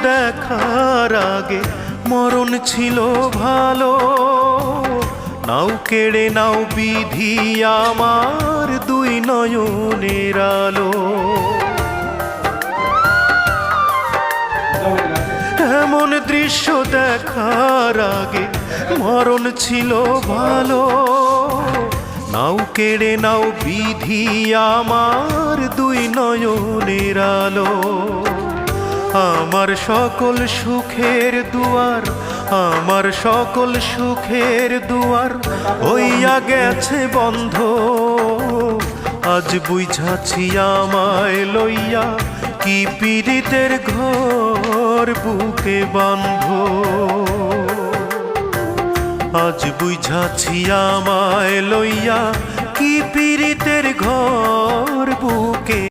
দেখার আগে মরণ ছিল ভালো। নাও কেড়ে নাও বিধি আমার দুই নয়নের আলো। এমন দৃশ্য দেখার আগে মরণ ছিল ভালো। নাও কেড়ে নাও বিধি আমার দুই নয়নের আলো। আমার সকল সুখের দুয়ার, আমার সকল সুখের দুয়ার হইয়া গেছে বন্ধ। আজ বুঝাছি আমায় লইয়া কি পীড়িতের ঘর বুকে বাঁধ। আজ বুঝাছি আমায় লইয়া কি পীড়িতের ঘর বুকে